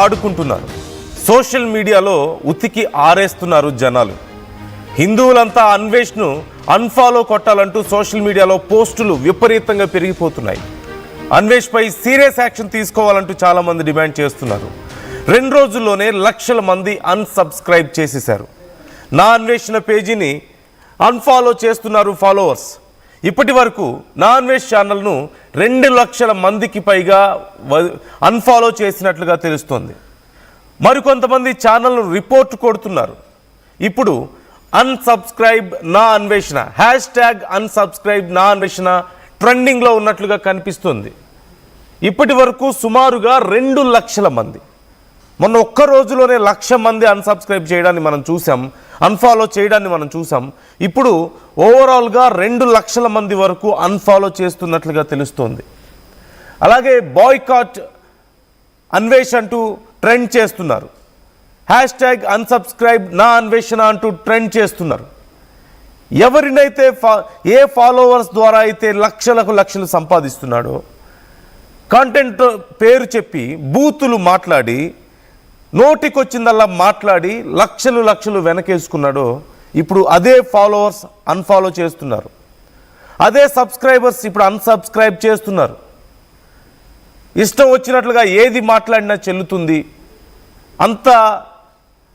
ఆడుకుంటున్నారు. సోషల్ మీడియాలో ఉతికి ఆరేస్తున్నారు జనాలు. హిందువులంతా అన్వేష్ను అన్ఫాలో కొట్టాలంటూ సోషల్ మీడియాలో పోస్టులు విపరీతంగా పెరిగిపోతున్నాయి. అన్వేష్పై సీరియస్ యాక్షన్ తీసుకోవాలంటూ చాలామంది డిమాండ్ చేస్తున్నారు. 2 రోజుల్లోనే లక్షల మంది అన్సబ్స్క్రైబ్ చేసేశారు. నా అన్వేషణ పేజీని అన్ఫాలో చేస్తున్నారు ఫాలోవర్స్. ఇప్పటి వరకు నా అన్వేష్ ఛానల్ను 2 లక్షల మందికి పైగా అన్ఫాలో చేసినట్లుగా తెలుస్తోంది. మరికొంతమంది ఛానల్ను రిపోర్ట్ కొడుతున్నారు. ఇప్పుడు అన్సబ్స్క్రైబ్ నా అన్వేషణ #అన్సబ్స్క్రైబ్ నా అన్వేషణ ట్రెండింగ్లో ఉన్నట్లుగా కనిపిస్తుంది. ఇప్పటి వరకు సుమారుగా 2 లక్షల మంది, మొన్న ఒక్క రోజులోనే 1,00,000 మంది అన్సబ్స్క్రైబ్ చేయడాన్ని మనం చూసాం, అన్ఫాలో చేయడాన్ని మనం చూసాం. ఇప్పుడు ఓవరాల్గా 2 లక్షల మంది వరకు అన్ఫాలో చేస్తున్నట్లుగా తెలుస్తోంది. అలాగే బాయ్కాట్ అన్వేష్ అంటూ ట్రెండ్ చేస్తున్నారు. #అన్సబ్స్క్రైబ్ నా అన్వేషణ అంటూ ట్రెండ్ చేస్తున్నారు. ఎవరినైతే ఏ ఫాలోవర్స్ ద్వారా అయితే లక్షలు సంపాదిస్తున్నాడో, కాంటెంట్ పేరు చెప్పి బూతులు మాట్లాడి నోటికొచ్చిందల్లా మాట్లాడి లక్షలు వెనకేసుకున్నాడో, ఇప్పుడు అదే ఫాలోవర్స్ అన్ఫాలో చేస్తున్నారు. అదే సబ్స్క్రైబర్స్ ఇప్పుడు అన్సబ్స్క్రైబ్ చేస్తున్నారు. ఇష్టం వచ్చినట్లుగా ఏది మాట్లాడినా చెల్లుతుంది.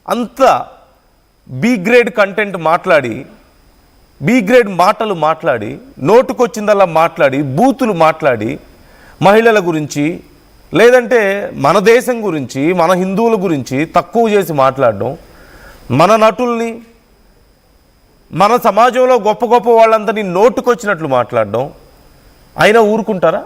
అంత బి గ్రేడ్ కంటెంట్ మాట్లాడి, బి గ్రేడ్ మాటలు మాట్లాడి, నోటుకొచ్చిందల్లా మాట్లాడి, బూతులు మాట్లాడి, మహిళల గురించి లేదంటే మన దేశం గురించి, మన హిందువుల గురించి తక్కువ చేసి మాట్లాడడం, మన నటుల్ని, మన సమాజంలో గొప్ప వాళ్ళందరినీ నోటుకొచ్చినట్లు మాట్లాడడం, అయినా ఊరుకుంటారా?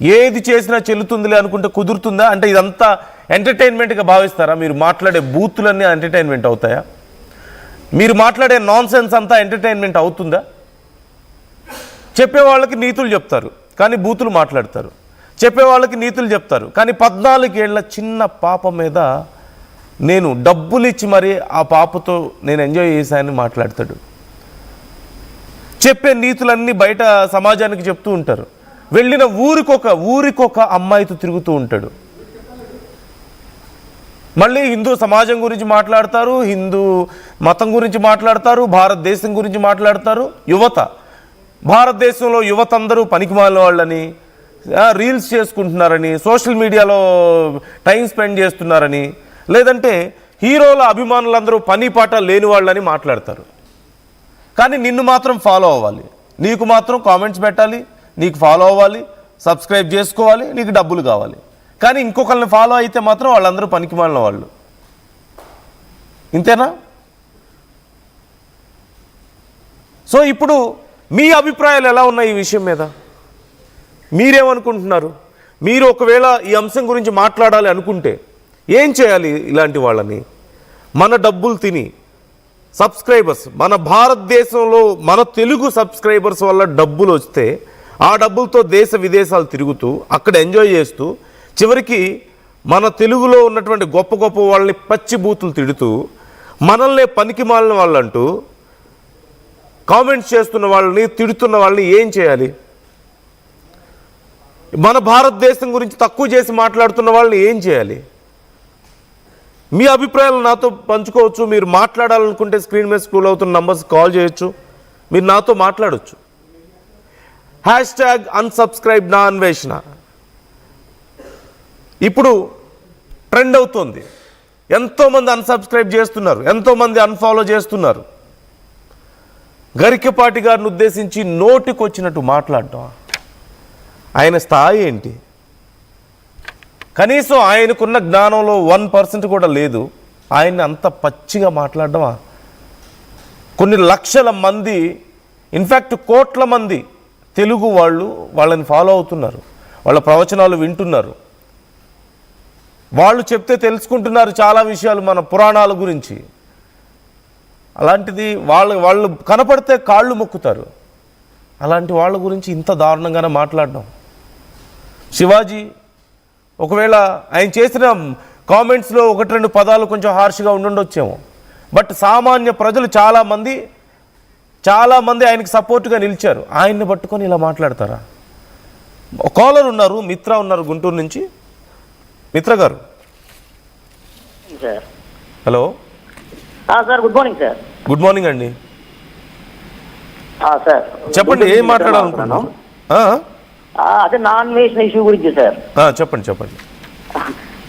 ఏది చేసినా చెల్లుతుందిలే అనుకుంటే కుదురుతుందా? అంటే ఇదంతా ఎంటర్టైన్మెంట్గా భావిస్తారా? మీరు మాట్లాడే బూతులన్నీ ఎంటర్టైన్మెంట్ అవుతాయా? మీరు మాట్లాడే నాన్సెన్స్ అంతా ఎంటర్టైన్మెంట్ అవుతుందా? చెప్పేవాళ్ళకి నీతులు చెప్తారు కానీ బూతులు మాట్లాడతారు. చెప్పేవాళ్ళకి నీతులు చెప్తారు కానీ 14 ఏళ్ల చిన్న పాప మీద నేను డబ్బులు ఇచ్చి మరీ ఆ పాపతో నేను ఎంజాయ్ చేశానని మాట్లాడతాడు. చెప్పే నీతులన్నీ బయట సమాజానికి చెప్తూ ఉంటారు. వెళ్ళిన ఊరికొక అమ్మాయితో తిరుగుతూ ఉంటాడు. మళ్ళీ హిందూ సమాజం గురించి మాట్లాడతారు, హిందూ మతం గురించి మాట్లాడతారు, భారతదేశం గురించి మాట్లాడతారు. భారతదేశంలో యువత అందరూ పనికిమాలిన వాళ్ళని, రీల్స్ చేసుకుంటున్నారని, సోషల్ మీడియాలో టైం స్పెండ్ చేస్తున్నారని, లేదంటే హీరోల అభిమానులందరూ పని పాట లేని వాళ్ళని మాట్లాడతారు. కానీ నిన్ను మాత్రం ఫాలో అవ్వాలి, నీకు మాత్రం కామెంట్స్ పెట్టాలి, నీకు ఫాలో అవ్వాలి, సబ్స్క్రైబ్ చేసుకోవాలి, నీకు డబ్బులు కావాలి. కానీ ఇంకొకరిని ఫాలో అయితే మాత్రం వాళ్ళందరూ పనికిమాలిన వాళ్ళు. ఇంతేనా? సో ఇప్పుడు మీ అభిప్రాయాలు ఎలా ఉన్నాయి ఈ విషయం మీద? మీరేమనుకుంటున్నారు? మీరు ఒకవేళ ఈ అంశం గురించి మాట్లాడాలి అనుకుంటే ఏం చేయాలి? ఇలాంటి వాళ్ళని మన డబ్బులు తిని సబ్స్క్రైబర్స్, మన భారతదేశంలో మన తెలుగు సబ్స్క్రైబర్స్ వల్ల డబ్బులు వస్తే ఆ డబ్బులతో దేశ విదేశాలు తిరుగుతూ అక్కడ ఎంజాయ్ చేస్తూ చివరికి మన తెలుగులో ఉన్నటువంటి గొప్ప వాళ్ళని పచ్చి బూతులు తిడుతూ మనల్నే పనికి మాలిన వాళ్ళంటూ కామెంట్స్ చేస్తున్న వాళ్ళని, తిడుతున్న వాళ్ళని ఏం చేయాలి? మన భారతదేశం గురించి తక్కువ చేసి మాట్లాడుతున్న వాళ్ళని ఏం చేయాలి? మీ అభిప్రాయాలు నాతో పంచుకోవచ్చు. మీరు మాట్లాడాలనుకుంటే స్క్రీన్ మీద స్క్రోల్ అవుతున్న నంబర్స్ కాల్ చేయొచ్చు, మీరు నాతో మాట్లాడవచ్చు. #అన్సబ్స్క్రైబ్ నా అన్వేషణ ఇప్పుడు ట్రెండ్ అవుతుంది. ఎంతోమంది అన్సబ్స్క్రైబ్ చేస్తున్నారు, ఎంతోమంది అన్ఫాలో చేస్తున్నారు. గరికపాటి గారిని ఉద్దేశించి నోటికొచ్చినట్టు మాట్లాడటం, ఆయన స్థాయి ఏంటి? కనీసం ఆయనకున్న జ్ఞానంలో 1% కూడా లేదు. ఆయన్ని అంత పచ్చిగా మాట్లాడటమా? కొన్ని లక్షల మంది, ఇన్ఫ్యాక్ట్ కోట్ల మంది తెలుగు వాళ్ళని ఫాలో అవుతున్నారు, వాళ్ళ ప్రవచనాలు వింటున్నారు, వాళ్ళు చెప్తే తెలుసుకుంటున్నారు చాలా విషయాలు మన పురాణాల గురించి. అలాంటిది వాళ్ళు కనపడితే కాళ్ళు మొక్కుతారు. అలాంటి వాళ్ళ గురించి ఇంత దారుణంగానే మాట్లాడడం. శివాజీ ఒకవేళ ఆయన చేసిన కామెంట్స్లో 1-2 పదాలు కొంచెం హార్ష్గా ఉండుండొచ్చేమో, బట్ సామాన్య ప్రజలు చాలామంది ఆయనకి సపోర్ట్గా నిలిచారు. ఆయన్ని పట్టుకొని ఇలా మాట్లాడతారా? కాలర్ ఉన్నారు, మిత్ర ఉన్నారు గుంటూరు నుంచి. మిత్ర గారు, sir. Hello sir good morning sir. Good morning అండి, సార్ చెప్పండి ఏం మాట్లాడాలనుకుంటున్నాను? అదే నాన్ వెజ్ ఇష్యూ గురించి సార్. చెప్పండి చెప్పండి.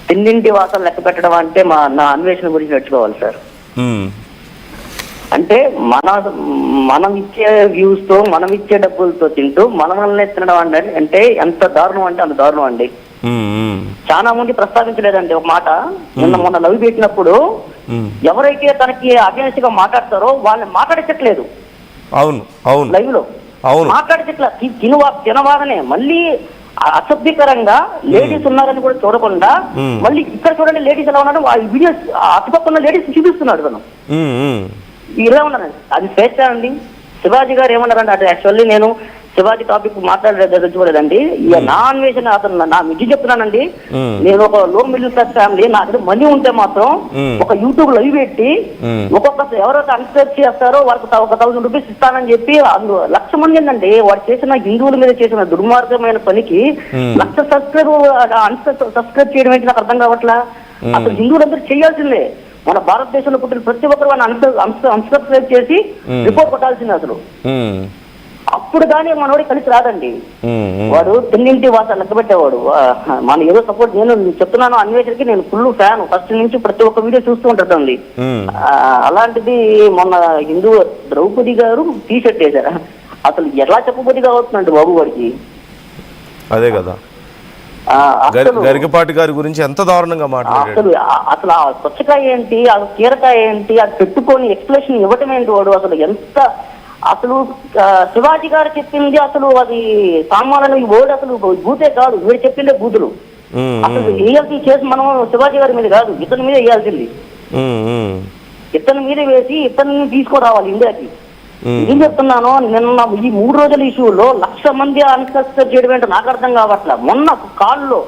తిన్నింటి వాసన లెక్క పెట్టడం అంటే నా అన్వేషణ గురించి నేర్చుకోవాలి సార్. అంటే మనం ఇచ్చే వ్యూస్ తో మనం ఇచ్చే డబ్బులతో తింటూ మనల్ని తినడం అంటే ఎంత దారుణం అంటే అంత దారుణం అండి. చాలా మంది ప్రస్తావించలేదండి ఒక మాట. మొన్న లవ్ పెట్టినప్పుడు ఎవరైతే తనకి అగేన్స్ట్ గా మాట్లాడతారో వాళ్ళని మాట్లాడించట్లేదు. అవును అవును లైవ్ లో మాట్లాడించట్లేదు. తినవాదనే మళ్ళీ అసభ్యకరంగా లేడీస్ ఉన్నారని కూడా చూడకుండా మళ్ళీ ఇక్కడ చూడండి లేడీస్ ఎలా ఉన్నారు, ఆ వీడియోస్ అటుపక్కన లేడీస్ చూపిస్తున్నాడు తను. ఇలా ఉన్నారండి, అది స్వేచ్ఛ అండి. శివాజీ గారు ఏమన్నారండి, అంటే యాక్చువల్లీ నేను శివాజీ టాపిక్ మాట్లాడలేదండి. నా అన్వేషణ అతను నా నిజం చెప్తున్నానండి. నేను ఒక లో మిడిల్ క్లాస్ ఫ్యామిలీ, నా దగ్గర మనీ ఉంటే మాత్రం ఒక యూట్యూబ్ లైవ్ పెట్టి ఒక్కొక్క ఎవరైతే అన్సబ్స్క్రైబ్ చేస్తారో వాళ్ళకి ఒక 1000 రూపీస్ ఇస్తానని చెప్పి 1,00,000 మంది ఏంటండి వాడు చేసిన హిందువుల మీద చేసిన దుర్మార్గమైన పనికి 1,00,000 సబ్స్క్రైబ్ చేయడం ఏంటి నాకు అర్థం కావట్లా. అసలు హిందువులందరూ చేయాల్సిందే. మన భారతదేశంలో పుట్టిన ప్రతి ఒక్కరు వాళ్ళని అన్సబ్స్క్రైబ్ చేసి రిపోర్ట్ కొట్టాల్సిందే అసలు. అప్పుడు కానీ మనోడి కలిసి రాదండి. వాడు తిన్నింటి వాస లెక్క పెట్టేవాడు. మన ఏదో సపోర్ట్ నేను చెప్తున్నాను, అన్వేషణకి నేను ఫుల్ ఫ్యాన్, ఫస్ట్ నుంచి ప్రతి ఒక్క వీడియో చూస్తూ ఉంటుందండి. అలాంటిది మొన్న హిందూ ద్రౌపది గారు టీ షర్ట్ వేశారా, అసలు ఎలా చెప్పబోదిగా అవుతుందండి బాబు వాడికి. అదే కదా గరికపాటి గారి గురించి ఎంత దారుణంగా మాట్లాడాడు. అసలు ఆ స్వచ్ఛకాయ ఏంటి, ఆ కీరకాయ ఏంటి, అది పెట్టుకొని ఎక్స్ప్లెనేషన్ ఇవ్వటం ఏంటి వాడు అసలు ఎంత. అసలు శివాజీ గారు చెప్పింది అసలు అది సామాన్య వర్డ్, అసలు బూతే కాదు, వీడు చెప్పిందే బూతులు. అసలు వేయాల్సి చేసి మనం శివాజీ గారి మీద కాదు ఇతని మీద వేయాల్సింది. ఇతని మీద వేసి ఇతన్ని తీసుకురావాలి ఇండియాకి. ఏం చెప్తున్నాను, నిన్న ఈ 3 రోజుల ఇష్యూలో 1,00,000 మంది అన్సబ్స్క్రైబ్ చేయడం ఏంటో నాకు అర్థం కావట్లా. మొన్న కాల్లో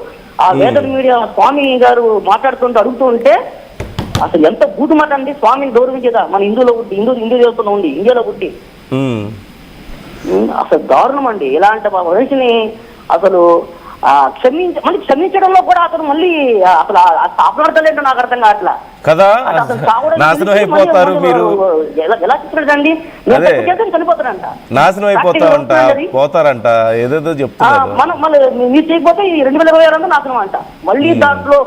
ఆ వేదన మీడియా స్వామి గారు మాట్లాడుతుంటే అడుగుతూ ఉంటే అసలు ఎంత బూతు మాట అండి. స్వామిని గౌరవించేదా మన హిందూ దేవతలో ఉండి ఇండియాలో పుట్టి అసలు దారుణం అండి. ఇలాంటి మనిషిని అసలు క్షమించడంలో కూడా అతను మళ్ళీ అసలు కాపాడతలేంటో నాకు అర్థం కావట్లా కదా. నాశనం అయిపోతారు మీరు, ఎలా చెప్తాడండి, చనిపోతారంట, నాశనం పోతారంట, ఏదేదో చెప్తున్నారు. మనం మళ్ళీ మీరు చేయకపోతే 2026 నాశనం అంట. మళ్ళీ దాంట్లో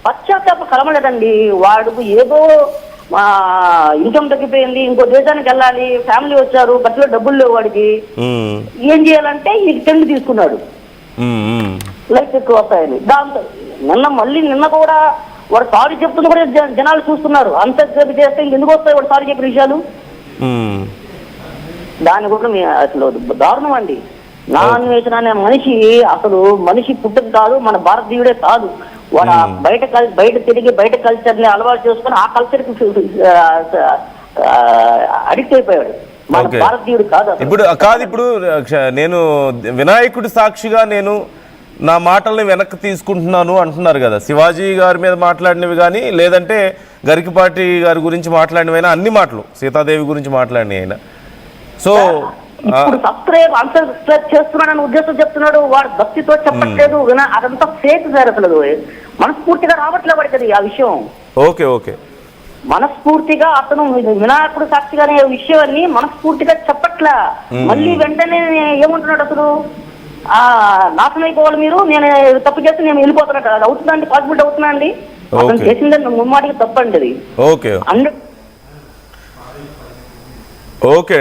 పశ్చాత్తాప కలమలేదండి. వాడికి ఏదో ఇన్కమ్ తగ్గిపోయింది, ఇంకో దేశానికి వెళ్ళాలి, ఫ్యామిలీ వచ్చారు, బట్టలో డబ్బులు లేవు వాడికి, ఏం చేయాలంటే ఈ టెండ్ తీసుకున్నాడు లైఫ్ ఎక్కువ వస్తాయని. దాంతో నిన్న కూడా వాడు సారీ చెప్తుంది కూడా జనాలు చూస్తున్నారు. అంత చేస్తే ఎందుకు వస్తాయి వాడు సారీ చెప్పిన విషయాలు. దాని కూడా అసలు దారుణం అండి. నా అన్వేషణ అనే మనిషి అసలు మనిషి పుట్టదు కాదు, మన భారతీయుడే కాదు. వాడు బయట తిరిగి బయట కల్చర్ ని అలవాటు చేసుకుని ఆ కల్చర్ కి అడిక్ట్ అయిపోయాడు. మన భారతీయుడు కాదు. ఇప్పుడు నేను వినాయకుడి సాక్షిగా నేను నా మాటల్ని వెనక్కి తీసుకుంటున్నాను అంటున్నారు కదా. శివాజీ గారి మీద మాట్లాడినవి కానీ, లేదంటే గరికపాటి గారి గురించి మాట్లాడినవైనా, అన్ని మాటలు సీతాదేవి గురించి మాట్లాడినవి అయినా. సో ఇప్పుడు అన్సబ్స్క్రైబ్ చేస్తున్నాడని ఉద్దేశం చెప్తున్నాడు. వాడు భక్తితో చెప్పట్లేదు, అదంతా ఫేక్ సార్. అసలు మనస్ఫూర్తిగా రావట్లే పడుతుంది ఆ విషయం. ఓకే ఓకే, మనస్ఫూర్తిగా అతను వినాయకుడు సాక్షిగానే విషయాన్ని మనస్ఫూర్తిగా చెప్పట్లా. మళ్ళీ వెంటనే ఏమంటున్నాడు, అసలు నాశనం అయిపోవాలి మీరు, నేను తప్పు చేస్తే నేను వెళ్ళిపోతున్నట్టు. అది అవుతుందండి, పాసిబిలిటీ అవుతుందా అండి? అతను చేసిందని ముమ్మాటికి తప్పండి అది. ఓకే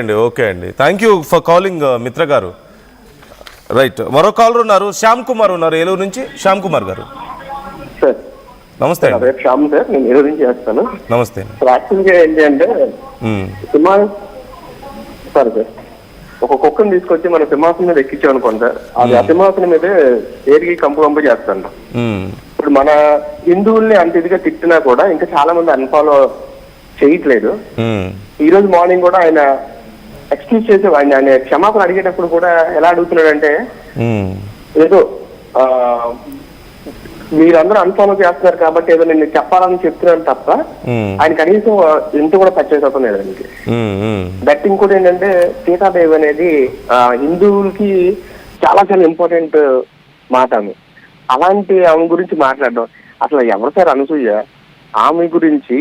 అండి థ్యాంక్ యూ ఫర్ కాలింగ్ మిత్ర గారు. రైట్, మరో కాలర్ ఉన్నారు, శ్యామ్ కుమార్ ఉన్నారు ఏలూరు నుంచి. శ్యామ్ కుమార్ గారు నమస్తే అండి. శ్యామ్ సార్, నేను ఏలూరు నుంచి చేస్తాను. నమస్తే. యాక్చువల్గా ఏంటి అంటే సార్ ఒక కుక్కను తీసుకొచ్చి మన సింహాసనం మీద ఎక్కించాం అనుకోండి సార్, అది ఆ సింహాసనం మీదే ఏరికి కంపు చేస్తాను. ఇప్పుడు మన హిందువుల్ని అంత ఇదిగా తిట్టినా కూడా ఇంకా చాలా మంది అన్ఫాలో చేయట్లేదు. ఈ రోజు మార్నింగ్ కూడా ఆయన ఎక్స్క్యూజ్ చేసే ఆయన క్షమాపణ అడిగేటప్పుడు కూడా ఎలా అడుగుతున్నాడంటే, ఏదో మీరందరూ అన్ఫాలో చేస్తున్నారు కాబట్టి ఏదో నేను చెప్పాలని చెప్తున్నాను తప్ప ఆయన కనీసం ఇంత కూడా పర్చేస్ అవుతుంది లేదండి. దట్ ఇంకోటి ఏంటంటే, సీతాదేవి అనేది హిందువులకి చాలా చాలా ఇంపార్టెంట్ మాట. అలాంటి ఆమె గురించి మాట్లాడడం, అసలు ఎవరు సార్ అనసూయ? ఆమె గురించి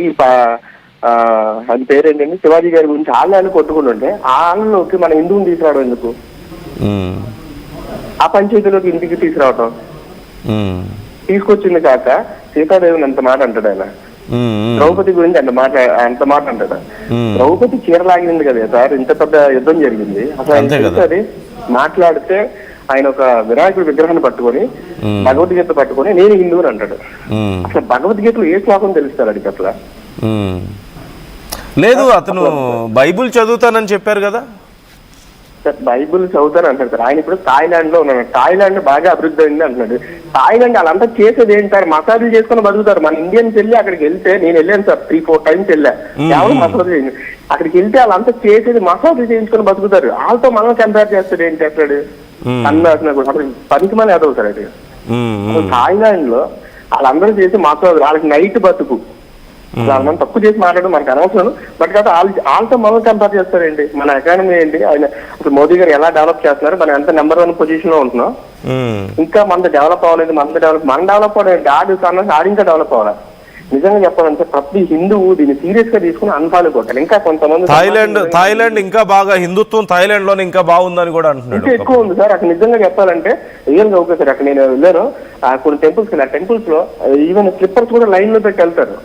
అది పేరేంటండి శివాజీ గారి గురించి వాళ్ళు కొట్టుకుంటుంటే ఆ ఆళ్ళలోకి మన హిందువుని తీసుకురావడం ఎందుకు? ఆ పంచాయతీలోకి ఇంటికి తీసుకురావటం తీసుకొచ్చింది కాక సీతాదేవిని అంత మాట అంటాడు ఆయన. ద్రౌపది గురించి అంత మాట అంటాడు. ద్రౌపది చీరలాగింది కదా సార్, ఇంత పెద్ద యుద్ధం జరిగింది. అసలు అది మాట్లాడితే ఆయన ఒక వినాయకుడి విగ్రహాన్ని పట్టుకొని భగవద్గీత పట్టుకొని నేను హిందువుని అంటాడు. అసలు భగవద్గీతలో ఏ శ్లోకం తెలుస్తాడు అడిగి అట్లా? లేదు, అతను బైబుల్ చదువుతానని చెప్పారు కదా సార్. బైబుల్ చదువుతాను అంటారు సార్. ఆయన ఇప్పుడు థాయిలాండ్ లో ఉన్నాడు. థాయిలాండ్ బాగా అభివృద్ధి అయింది అంటున్నాడు. థాయిలాండ్ వాళ్ళంతా చేసేది ఏంటి సార్? మసాజులు చేసుకుని బతుకుతారు. మన ఇండియన్స్ వెళ్ళి అక్కడికి వెళ్తే, నేను వెళ్ళాను సార్ 3-4 టైమ్స్ వెళ్ళా, ఎవరు మసాజ్ చేయండి. అక్కడికి వెళ్తే వాళ్ళంతా చేసేది మసాజులు చేయించుకొని బతుకుతారు. వాళ్ళతో మనం కంపేర్ చేస్తాడు ఏంటి చేస్తాడు? అప్పుడు పనికి మన ఏదో సార్ అది. థాయిలాండ్ లో వాళ్ళందరూ చేసి మసాజ్, వాళ్ళకి నైట్ బతుకు, మనం తక్కువ చేసి మాట్లాడడం మనకు అనవసరం. బట్ కాదు వాళ్ళతో మనం కంపేర్ చేస్తారండి. మన ఎకానమీ ఏంటి, ఆయన అసలు మోదీ గారు ఎలా డెవలప్ చేస్తున్నారు, మనం ఎంత నెంబర్ 1 పొజిషన్ లో ఉంటున్నాం. ఇంకా మన డెవలప్ అవ్వలేదు. మన డెవలప్ అవ్వడం ఆడి ఇంకా డెవలప్ అవ్వాలి. నిజంగా చెప్పాలంటే ప్రతి హిందువు దీన్ని సీరియస్ గా తీసుకుని అన్ఫాలో కొట్టాలి. ఇంకా కొంతమంది థాయిలాండ్ ఇంకా బాగా హిందుత్వం థాయిలాండ్ లోనే ఇంకా బాగుందని కూడా అంటున్నారు. ఇంకా ఎక్కువ ఉంది సార్ అక్కడ. నిజంగా చెప్పాలంటే రియల్ గా ఓకే సార్. అక్కడ నేను వెళ్ళాను కొన్ని టెంపుల్స్ కి. ఆ టెంపుల్స్ లో ఈవెన్ స్లిప్పర్స్ కూడా లైన్ లో పెట్టి వెళ్తారు.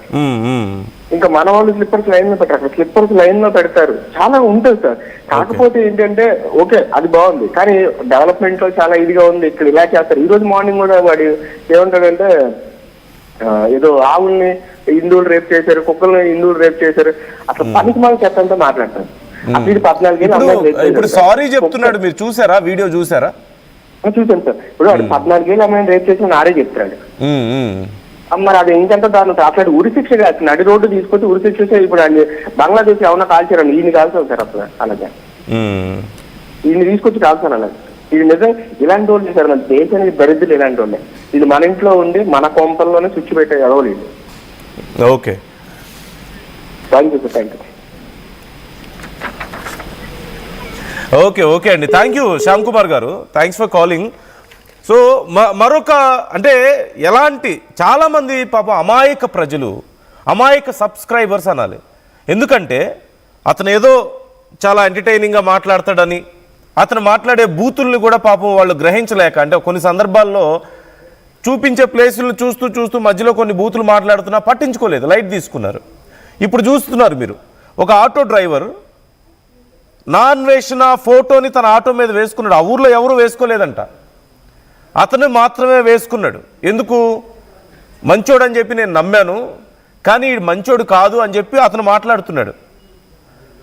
ఇంకా మన వాళ్ళు స్లిప్పర్స్ లైన్ లో పెట్టారు, అక్కడ స్లిప్పర్స్ లైన్ లో పెడతారు. చాలా ఉంటుంది సార్. కాకపోతే ఏంటంటే ఓకే అది బాగుంది, కానీ డెవలప్మెంట్ లో చాలా ఇదిగా ఉంది. ఇక్కడ ఇలా చేస్తారు. ఈ రోజు మార్నింగ్ కూడా వాడు ఏమంటాడంటే ఏదో ఆవుల్ని హిందువులు రేపు చేశారు, కుక్కల్ని హిందువులు రేపు చేశారు. అసలు పనికి మనం చెప్పంతో మాట్లాడతారు. అసలు 14 ఏళ్ళు ఇప్పుడు సారీ చెప్తున్నాడు. మీరు చూసారా వీడియో? చూసారా? చూసాను సార్. ఇప్పుడు వాడు 14 ఏళ్ళు అమ్మాయిని రేపు చేసి నాడే చెప్తాడు. మరి అది ఇంకంటే దాన్ని అట్లాంటి ఉరిశిక్ష కాదు, నడి రోడ్డు తీసుకొచ్చి ఉరిశిక్ష. ఇప్పుడు ఆయన బంగ్లాదేశ్ ఏమన్నా కాల్చారండి, ఈయన కాల్చాను సార్ అసలు. అలాగే ఈయన తీసుకొచ్చి కాల్చాను అలాగే. ఇది నిజం. ఇలాంటి వాళ్ళు సార్ మన దేశానికి దరిద్రులు ఇలాంటి వాళ్ళే. ఇది మన ఇంట్లో ఉండి మన కొంపల్లోనే స్విచ్ పెట్టే ఎదవలేదు. Okay, thank you sir. Thank you. Okay అండి, thank you Shyam Kumar garu. Thanks for calling. So మరొక అంటే ఎలాంటి చాలామంది పాప అమాయక ప్రజలు, అమాయక సబ్స్క్రైబర్స్ అనాలి. ఎందుకంటే అతను ఏదో చాలా ఎంటర్టైనింగ్గా మాట్లాడతాడని, అతను మాట్లాడే బూతుల్ని కూడా పాపం వాళ్ళు గ్రహించలేక, అంటే కొన్ని సందర్భాల్లో చూపించే ప్లేసులను చూస్తూ మధ్యలో కొన్ని బూతులు మాట్లాడుతున్నా పట్టించుకోలేదు, లైట్ తీసుకున్నారు. ఇప్పుడు చూస్తున్నారు మీరు, ఒక ఆటో డ్రైవర్ నాన్ వేసిన ఫోటోని తన ఆటో మీద వేసుకున్నాడు. ఆ ఊర్లో ఎవరు వేసుకోలేదంట, అతను మాత్రమే వేసుకున్నాడు. ఎందుకు? మంచోడు అని చెప్పి నేను నమ్మాను, కానీ మంచోడు కాదు అని చెప్పి అతను మాట్లాడుతున్నాడు.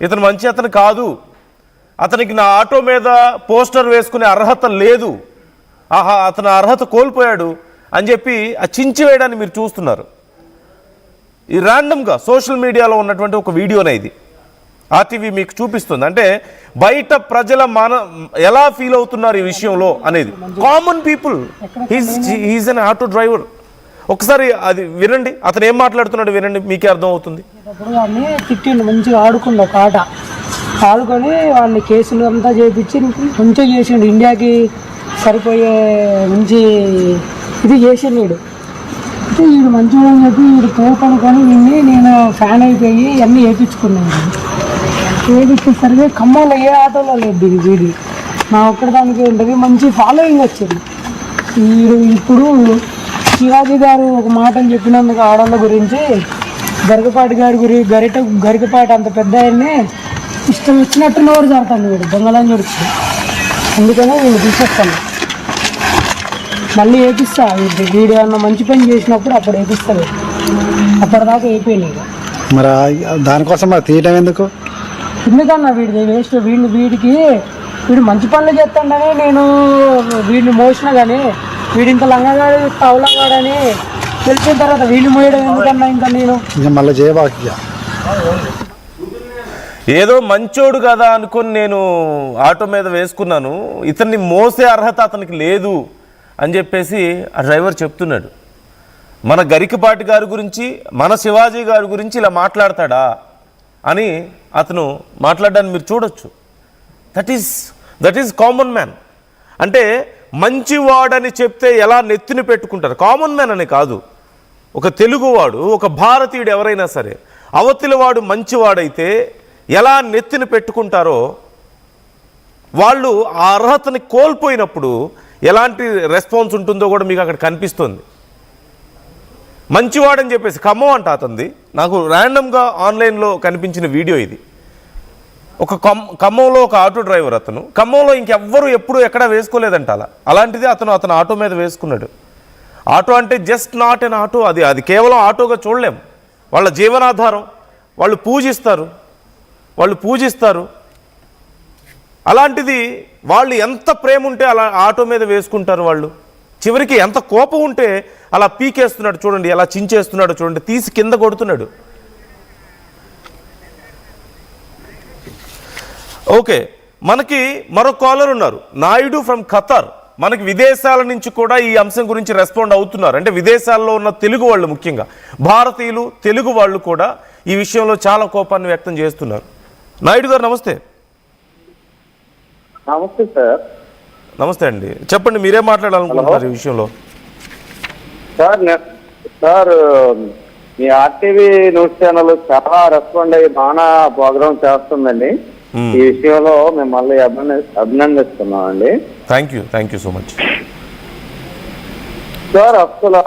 ఇతను మంచి అతను కాదు, అతనికి నా ఆటో మీద పోస్టర్ వేసుకునే అర్హత లేదు, అతను అర్హత కోల్పోయాడు అని చెప్పి ఆ చించి వేయడాన్ని మీరు చూస్తున్నారు. ఈ ర్యాండమ్గా సోషల్ మీడియాలో ఉన్నటువంటి ఒక వీడియోనే ఇది. ఆర్టీవీ మీకు చూపిస్తుంది. అంటే బయట ప్రజల ఎలా ఫీల్ అవుతున్నారు ఈ విషయంలో అనేది. Common people. He's an auto driver. ఒకసారి అది వినండి, అతను ఏం మాట్లాడుతున్నాడు వినండి, మీకే అర్థం అవుతుంది. వాడిని తిట్టిండు, మంచిగా ఆడుకుండు ఒక ఆట ఆడుకొని వాడిని కేసులు అంతా చేయించి మంచిగా చేసిండు. ఇండియాకి సరిపోయే మంచి ఇది చేసిండు వీడు. అయితే వీడు మంచిగా అని చెప్పి వీడు కోపనుకొని వీడిని నేను ఫ్యాన్ అయిపోయి అన్నీ వేయించుకున్నాను. వేయించేసరికి ఖమ్మంలో ఏ ఆటోలో లేదు వీడి, నా ఒక్కడిదానికి ఉంటుంది. మంచి ఫాలోయింగ్ వచ్చింది. వీడు ఇప్పుడు శివాజీ గారు ఒక మాటలు చెప్పినందుకు ఆడవాళ్ళ గురించి గరికపాటి గారి గరికపాటి అంత పెద్ద ఆయన్ని ఇష్టం వచ్చినట్టు నోరు జరుగుతుంది వీడు దొంగలని చూడుతుంది. అందుకనే వీళ్ళు తీసేస్తాను, మళ్ళీ వేపిస్తా. వీడు అన్న మంచి పని చేసినప్పుడు అప్పుడు వేపిస్తాడు, అప్పటిదాకా అయిపోయినాయి. మరి దానికోసం మరి తీయటం ఎందుకు? ఎందుకన్నా వీడిది వేస్ట్. వీడు మంచి పనులు చేస్తాడని నేను వీడిని మోసినా కానీ వీడి ఇంత లంగగాడు తవలంగాడని తెలిసిన తర్వాత వీడిని మోయడం ఎందుకన్నా ఇంకా నేను ఇంకా మళ్ళీ చేయబాకి. ఏదో మంచోడు కదా అనుకుని నేను ఆటో మీద వేసుకున్నాను, ఇతన్ని మోసే అర్హత అతనికి లేదు అని చెప్పేసి ఆ డ్రైవర్ చెప్తున్నాడు. మన గరికపాటి గారి గురించి, మన శివాజీ గారి గురించి ఇలా మాట్లాడతాడా అని అతను మాట్లాడడాన్ని మీరు చూడొచ్చు. That is common man. అంటే మంచివాడని చెప్తే ఎలా నెత్తిని పెట్టుకుంటారు, కామన్ మ్యాన్ అని కాదు. ఒక తెలుగువాడు, ఒక భారతీయుడు ఎవరైనా సరే అవతలివాడు మంచివాడైతే ఎలా నెత్తిన పెట్టుకుంటారో వాళ్ళు ఆ అర్హతని కోల్పోయినప్పుడు ఎలాంటి రెస్పాన్స్ ఉంటుందో కూడా మీకు అక్కడ కనిపిస్తుంది. మంచివాడని చెప్పేసి ఖమ్మం అంట అతనిది, నాకు ర్యాండమ్గా ఆన్లైన్లో కనిపించిన వీడియో ఇది. ఒక ఖమ్మంలో ఒక ఆటో డ్రైవర్, అతను ఖమ్మంలో ఇంకెవ్వరు ఎప్పుడు ఎక్కడా వేసుకోలేదంట అలాంటిది అతను ఆటో మీద వేసుకున్నాడు. ఆటో అంటే జస్ట్ నాట్ ఎన్ ఆటో, అది కేవలం ఆటోగా చూడలేం. వాళ్ళ జీవనాధారం, వాళ్ళు పూజిస్తారు. అలాంటిది వాళ్ళు ఎంత ప్రేమ ఉంటే అలా ఆటో మీద వేసుకుంటారు. వాళ్ళు చివరికి ఎంత కోపం ఉంటే అలా పీకేస్తున్నాడు చూడండి, ఎలా చించేస్తున్నాడు చూడండి, తీసి కింద కొడుతున్నాడు. ఓకే, మనకి మరో కాలర్ ఉన్నారు, నాయుడు ఫ్రమ్ ఖతార్. మనకి విదేశాల నుంచి కూడా ఈ అంశం గురించి రెస్పాండ్ అవుతున్నారు. అంటే విదేశాల్లో ఉన్న తెలుగు వాళ్ళు, ముఖ్యంగా భారతీయులు తెలుగు వాళ్ళు కూడా ఈ విషయంలో చాలా కోపాన్ని వ్యక్తం చేస్తున్నారు. నాయుడు గారు నమస్తే. నమస్తే సార్. నమస్తే అండి, చెప్పండి మీరేం మాట్లాడాలనుకుంటున్నారు ఈ విషయంలో? సార్ మీ ఆర్టీవీ న్యూస్ ఛానల్ చాలా రెస్పాండ్ అయ్యి బాగా ప్రోగ్రామ్ చేస్తుందండి. ఈ విషయంలో మిమ్మల్ని అభినందిస్తున్నామండి. Thank you so much sir. అసలు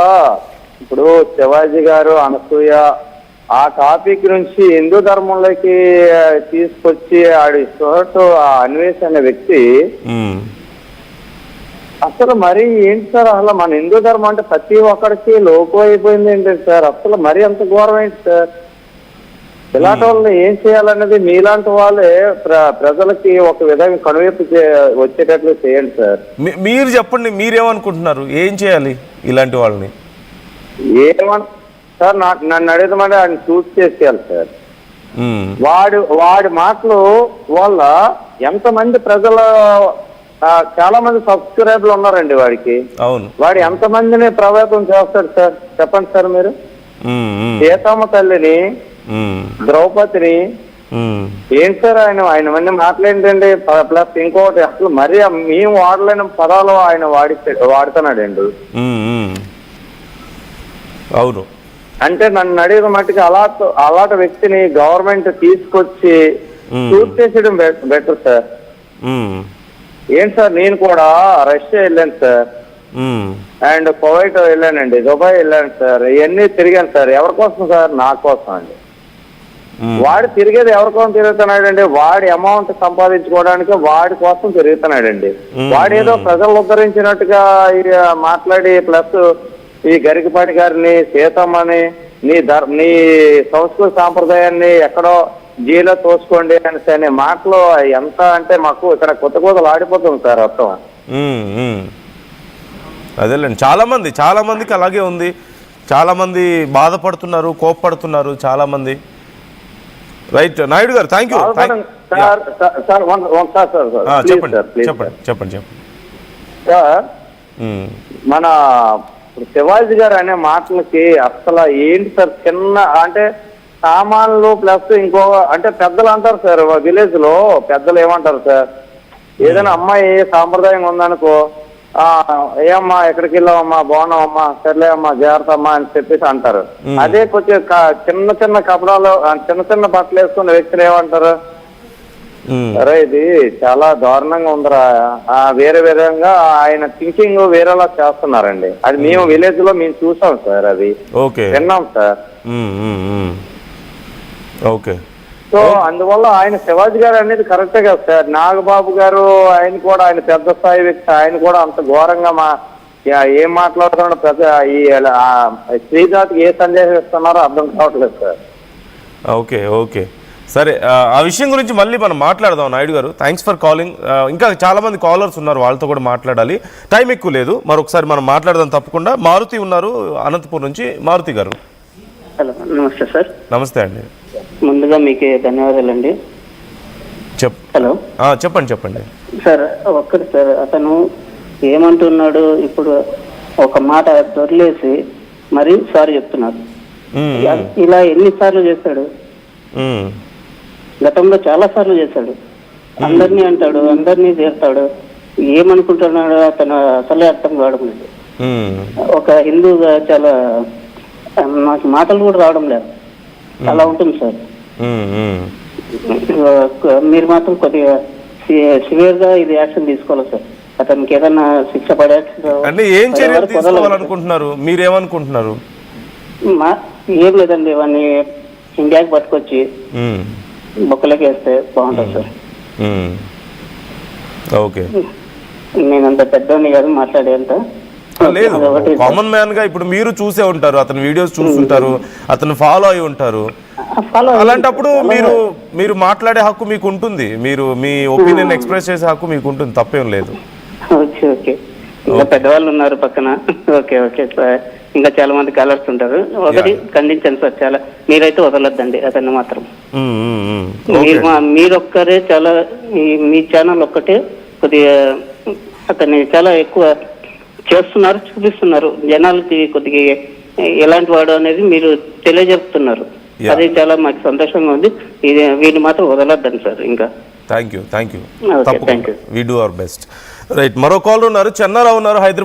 ఇప్పుడు శివాజీ గారు, అనసూయ ఆ టాపిక్ నుంచి హిందూ ధర్మంలోకి తీసుకొచ్చి ఆడి చోటు ఆ అన్వేష్ అనే వ్యక్తి అసలు మరి ఏంటి సార్, అసలు మన హిందూ ధర్మం అంటే ప్రతి ఒక్కడికి లోపం అయిపోయింది ఏంటంటే సార్, అసలు మరి అంత ఘోరం ఏంటి సార్? ఇలాంటి వాళ్ళని ఏం చేయాలనేది మీలాంటి వాళ్ళే ప్రజలకి ఒక విధంగా కనువైపు వచ్చేటట్లు చేయండి సార్. మీరు చెప్పండి, మీరేమనుకుంటున్నారు, ఏం చేయాలి ఇలాంటి వాళ్ళని? సార్ నన్ను అడిగమంటే ఆయన చూస్ చేసేయాలి సార్. వాడి మాటలు వల్ల ఎంతమంది ప్రజల చాలా మంది సబ్స్క్రైబర్లు ఉన్నారండి వాడికి. అవును, వాడు ఎంతమందిని ప్రభావితం చేస్తాడు సార్, చెప్పండి సార్ మీరు. సీతమ్మ తల్లిని, ద్రౌపదిని ఏంటి సార్ ఆయన మంది మాట్లాడేంటండి. ప్లస్ ఇంకోటి అసలు మరీ మేము వాడలేని పదాలు ఆయన వాడుతున్నాడండి. అవును, అంటే నన్ను అడిగిన మట్టుకు అలాంటి వ్యక్తిని గవర్నమెంట్ తీసుకొచ్చి షూట్ చేసేయడం బెటర్ సార్. ఏంటి సార్, నేను కూడా రష్యా వెళ్ళాను సార్, అండ్ కువైట్ వెళ్ళానండి, దుబాయ్ వెళ్ళాను సార్, ఇవన్నీ తిరిగాను సార్. ఎవరి కోసం సార్? నా కోసం అండి. వాడు తిరిగేది ఎవరి కోసం తిరుగుతున్నాడండి? వాడి అమౌంట్ సంపాదించుకోవడానికి వాడి కోసం తిరుగుతున్నాడండి. వాడు ఏదో ప్రజలు ఉద్ధరించినట్టుగా మాట్లాడి, ప్లస్ ఈ గరికపాటి గారిని, సీతమ్మని, నీ సంస్కృతి సాంప్రదాయాన్ని ఎక్కడో జీలో తోసుకోండి అనే మాటలు ఎంత అంటే మాకు ఇక్కడ కొత్త కోతలు ఆడిపోతుంది సార్ మొత్తం. అదేలేండి, చాలా మందికి అలాగే ఉంది. చాలా మంది బాధపడుతున్నారు, కోప్పడుతున్నారు చాలా మంది. రైట్ నాయుడు గారు, థ్యాంక్ యూ. చెప్పండి సార్, మన శివాజీ గారు అనే మాటలకి అసలు ఏంటి సార్, చిన్న అంటే సామాన్లు ప్లస్ ఇంకో అంటే పెద్దలు అంటారు సార్, విలేజ్ లో పెద్దలు ఏమంటారు సార్, ఏదైనా అమ్మాయి సాంప్రదాయం ఉందనుకో, ఏమ్మా ఎక్కడికి వెళ్ళావమ్మా, బాగున్నావమ్మా, సర్లే అమ్మా, జాగ్రత్త అమ్మా అని చెప్పేసి అంటారు. అదే కొంచెం చిన్న కపడాలు, చిన్న బట్టలు వేసుకున్న వ్యక్తులు ఏమంటారు, అరే ఇది చాలా దారుణంగా ఉందిరా, వేరే విధంగా ఆయన థింకింగ్ వేరేలా చేస్తున్నారండి. అది మేము విలేజ్ లో మేము చూసాం సార్, అది విన్నాం సార్. ఓకే, సో అందువల్ల ఆయన శివాజీ గారు అనేది కరెక్టే కదా సార్. నాగబాబు గారు ఆయన కూడా, ఆయన పెద్ద స్థాయి వ్యక్తి, ఆయన కూడా అంత ఘోరంగా ఏం మాట్లాడుతున్నాడు, ఈ శ్రీజాతికి ఏ సందేశం ఇస్తున్నారో అర్థం కావట్లేదు సార్. ఓకే సరే, ఆ విషయం గురించి మళ్ళీ మనం మాట్లాడదాం. నాయుడు గారు, థ్యాంక్స్ ఫర్ కాలింగ్. ఇంకా చాలా మంది కాలర్స్ ఉన్నారు, వాళ్ళతో కూడా మాట్లాడాలి, టైం ఎక్కువ లేదు. మరొకసారి మనం మాట్లాడదాం తప్పకుండా. మారుతి ఉన్నారు అనంతపూర్ నుంచి. మారుతి గారు. హలో, నమస్తే సార్. నమస్తే అండి. ముందుగా మీకు ధన్యవాదాలండి. హలో, చెప్పండి సార్. ఒక్కటి సార్, అతను ఏమంటున్నాడు ఇప్పుడు, ఒక మాట దొరిలేసి మరి సారీ చెప్తున్నారు. ఇలా ఎన్నిసార్లు చేశాడు? గతంలో చాలా సార్లు చేశాడు. అందరినీ అంటాడు, అందరినీ చేస్తాడు. ఏమనుకుంటున్నాడు అతను అసలే అర్థం కావడం లేదు. ఒక హిందూగా చాలా నాకు మాటలు కూడా రావడం లేదు, అలా ఉంటుంది సార్. మీరు మాత్రం కొద్దిగా సివియర్ గా ఇది యాక్షన్ తీసుకోవాలి సార్. అతనికి ఏదైనా శిక్ష పడే అంటే ఏం చర్యలు తీసుకోవాలనుకుంటున్నారు, మీరేమనుకుంటున్నారు? ఏం లేదండి, ఇవన్నీ ఇండియాకి పట్టుకొచ్చి బొక్కలకి వేస్తే బాగుంటుంది సార్. ఓకే, నేనంత పెద్దోని కాదు మాట్లాడేంత. లేదు, కామన్ మ్యాన్ గా ఇప్పుడు మీరు చూసే ఉంటారు, అతని వీడియోస్ చూస్తుంటారు, అతను ఫాలో అయి ఉంటారు. అలాంటప్పుడు మీరు మాట్లాడే హక్కు మీకు ఉంటుంది, మీరు మీ ఒపీనియన్ ఎక్స్ప్రెస్ చేసే హక్కు మీకు ఉంటుంది, తప్పేం లేదు. ఓకే ఓకే, ఇంకా పెద్దవాళ్ళు ఉన్నారు పక్కన. ఓకే ఓకే సార్, ఇంకా చాలా మంది కలర్స్ ఉంటారు. ఒకటి ఖండించండి సార్, చాలా మీరైతే వదలొద్దండి అతన్ని మాత్రం. మీరొక్కరే చాలా, మీ ఛానల్ ఒక్కటే కొద్దిగా అతన్ని చాలా ఎక్కువ చేస్తున్నారు, చూపిస్తున్నారు జనాలకి కొద్దిగా ఎలాంటి వాడు అనేది మీరు తెలియజెప్తున్నారు. అది చాలా మాకు సంతోషంగా ఉంది. ఇది వీడిని మాత్రం వదలొద్దండి సార్. ఇంకా thank you, we do our best. Right, మరో కాలర్ ఉన్నారు, చెన్నారావు ఉన్నారు, హైదరాబాద్.